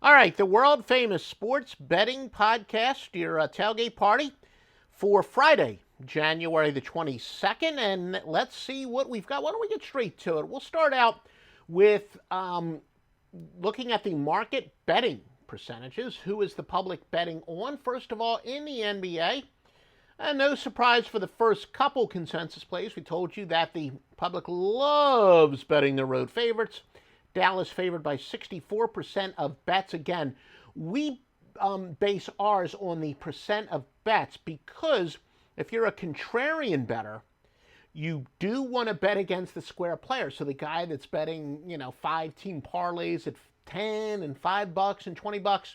All right, the world famous sports betting podcast, your tailgate party for Friday, January the 22nd. And let's see what we've got. Why don't we get straight to it? We'll start out with looking at the market betting percentages. Who is the public betting on? First of all, in the NBA. And no surprise for the first couple consensus plays. We told you that the public loves betting their road favorites. Dallas favored by 64% of bets. Again, we base ours on the percent of bets because if you're a contrarian bettor, you do want to bet against the square player. So the guy that's betting, 5-team parlays at 10 and $5 and $20,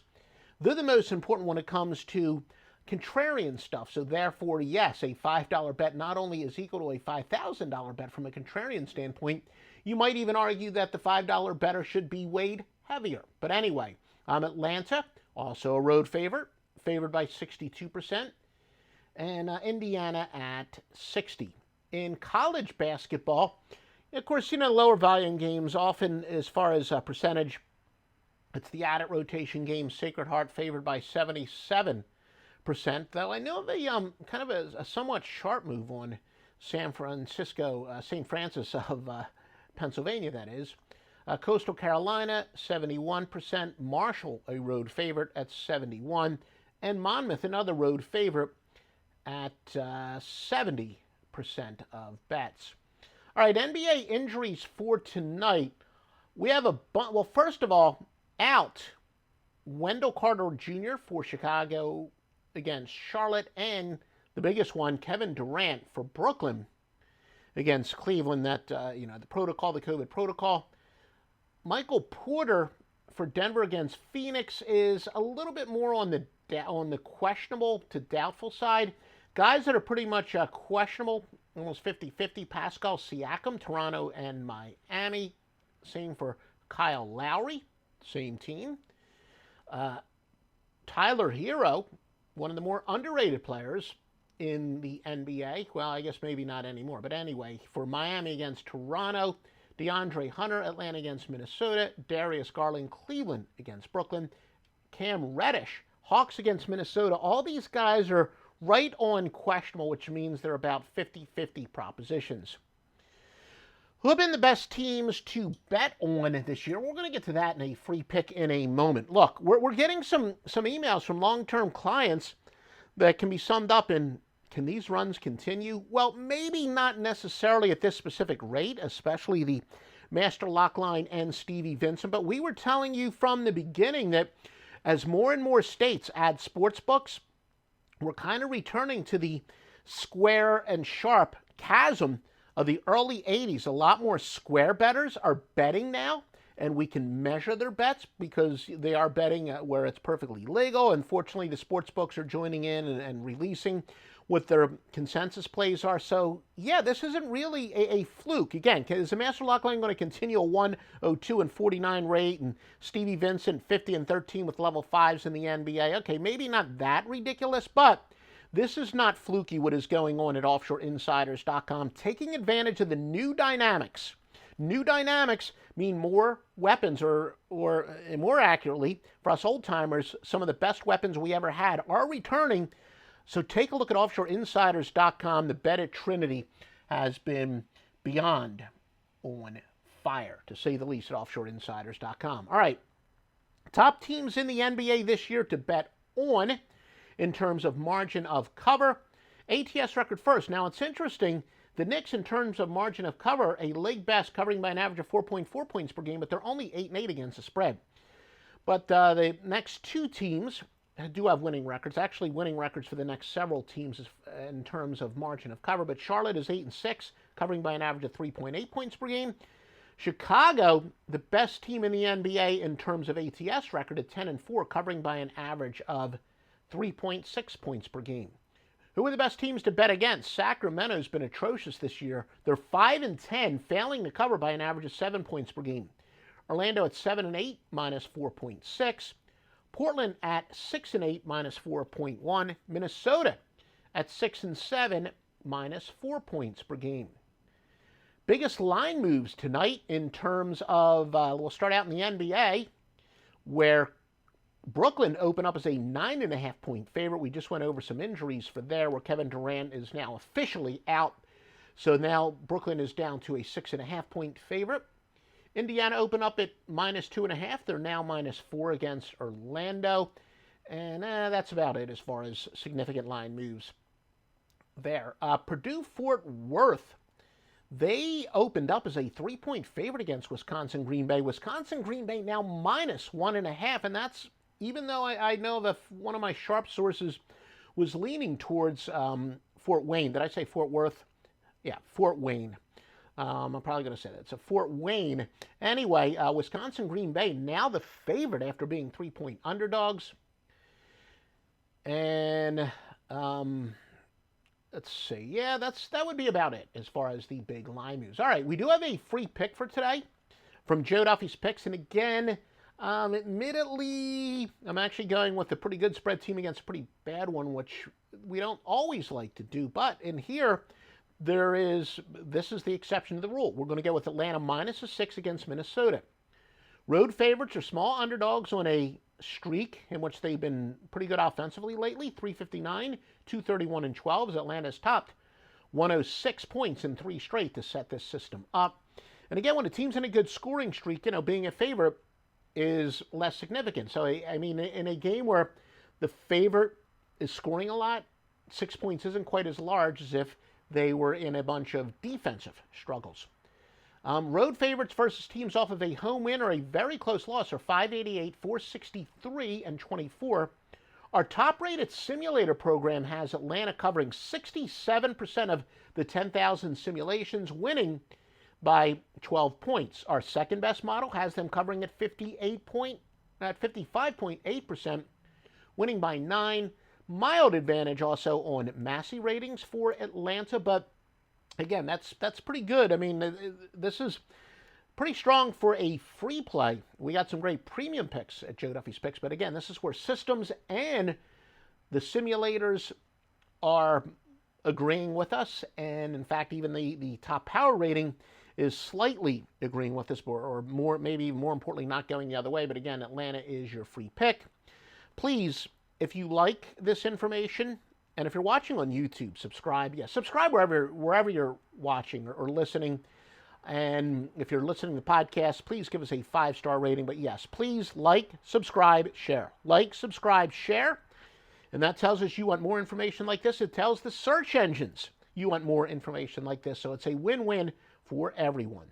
they're the most important when it comes to contrarian stuff. So therefore, yes, a $5 bet not only is equal to a $5,000 bet from a contrarian standpoint, you might even argue that the $5 bettor should be weighed heavier. But anyway, Atlanta, also a road favorite, favored by 62%, and Indiana at 60. In college basketball, of course, lower volume games often, as far as percentage, it's the added rotation game. Sacred Heart favored by 77%, though I know of a kind of a somewhat sharp move on St. Francis of Pennsylvania, that is. Coastal Carolina, 71%. Marshall, a road favorite, at 71%. And Monmouth, another road favorite, at 70% of bets. All right, NBA injuries for tonight. We have well, first of all, out Wendell Carter Jr. for Chicago against Charlotte, and the biggest one, Kevin Durant for Brooklyn against Cleveland. That the COVID protocol. Michael Porter for Denver against Phoenix is a little bit more on the questionable to doubtful side. Guys that are pretty much questionable, almost 50-50. Pascal Siakam, Toronto and Miami. Same for Kyle Lowry, same team. Tyler Hero, one of the more underrated players in the NBA. Well, I guess maybe not anymore. But anyway, for Miami against Toronto, DeAndre Hunter, Atlanta against Minnesota, Darius Garland, Cleveland against Brooklyn, Cam Reddish, Hawks against Minnesota. All these guys are right on questionable, which means they're about 50-50 propositions. Who have been the best teams to bet on this year? We're going to get to that in a free pick in a moment. Look, we're getting some emails from long-term clients that can be summed up in, can these runs continue? Well, maybe not necessarily at this specific rate, especially the Master Lockline and Stevie Vincent, but we were telling you from the beginning that as more and more states add sports books, we're kind of returning to the square and sharp chasm of the early 80s. A lot more square bettors are betting now, and we can measure their bets because they are betting where it's perfectly legal. Unfortunately, the sports books are joining in and releasing what their consensus plays are. So, yeah, this isn't really a fluke. Again, is the Master Lockline going to continue a 102 and 49 rate and Stevie Vincent 50 and 13 with level 5s in the NBA? Okay, maybe not that ridiculous, but this is not fluky what is going on at offshoreinsiders.com, taking advantage of the new dynamics. New dynamics mean more weapons, or more accurately, for us old-timers, some of the best weapons we ever had are returning. So take a look at offshoreinsiders.com. The bet at Trinity has been beyond on fire, to say the least, at offshoreinsiders.com. All right, top teams in the NBA this year to bet on in terms of margin of cover. ATS record first. Now, it's interesting. The Knicks, in terms of margin of cover, a league best, covering by an average of 4.4 points per game, but they're only 8-8 against the spread. But the next two teams do have winning records, actually winning records for the next several teams in terms of margin of cover. But Charlotte is 8-6, covering by an average of 3.8 points per game. Chicago, the best team in the NBA in terms of ATS record, at 10-4, covering by an average of 3.6 points per game. Who are the best teams to bet against? Sacramento's been atrocious this year. They're 5-10, failing to cover by an average of 7 points per game. Orlando at 7-8, minus 4.6. Portland at 6-8, minus 4.1. Minnesota at 6-7, minus 4 points per game. Biggest line moves tonight in terms of, we'll start out in the NBA, where Brooklyn opened up as a 9.5-point favorite. We just went over some injuries for there, where Kevin Durant is now officially out. So now Brooklyn is down to a 6.5-point favorite. Indiana opened up at -2.5. They're now -4 against Orlando. And that's about it as far as significant line moves there. Purdue-Fort Worth, they opened up as a 3-point favorite against Wisconsin-Green Bay. Wisconsin-Green Bay now -1.5, and that's even though I know that one of my sharp sources was leaning towards Fort Wayne. Did I say Fort Worth? Yeah, Fort Wayne. I'm probably going to say that. So Fort Wayne. Anyway, Wisconsin-Green Bay now the favorite after being 3-point underdogs. And let's see. Yeah, that would be about it as far as the big line moves. All right, we do have a free pick for today from Joe Duffy's Picks. And again, admittedly, I'm actually going with a pretty good spread team against a pretty bad one, which we don't always like to do. But in here, this is the exception to the rule. We're going to go with Atlanta -6 against Minnesota. Road favorites are small underdogs on a streak in which they've been pretty good offensively lately. 359, 231, and 12 as Atlanta's topped 106 points in 3 straight to set this system up. And again, when a team's in a good scoring streak, being a favorite is less significant. So, I mean, in a game where the favorite is scoring a lot, 6 points isn't quite as large as if they were in a bunch of defensive struggles. Road favorites versus teams off of a home win or a very close loss are 588, 463, and 24. Our top-rated simulator program has Atlanta covering 67% of the 10,000 simulations, winning by 12 points. Our second-best model has them covering at 55.8%, winning by 9. Mild advantage also on Massey ratings for Atlanta, but again, that's pretty good. I mean, this is pretty strong for a free play. We got some great premium picks at Joe Duffy's Picks, but again, this is where systems and the simulators are agreeing with us, and in fact, even the top power rating is slightly agreeing with us, or more, maybe more importantly, not going the other way. But again, Atlanta is your free pick. Please, if you like this information, and if you're watching on YouTube, subscribe. Yeah, subscribe wherever you're watching or listening. And if you're listening to podcasts, please give us a 5-star rating. But yes, please like, subscribe, share. Like, subscribe, share. And that tells us you want more information like this. It tells the search engines you want more information like this. So it's a win-win for everyone.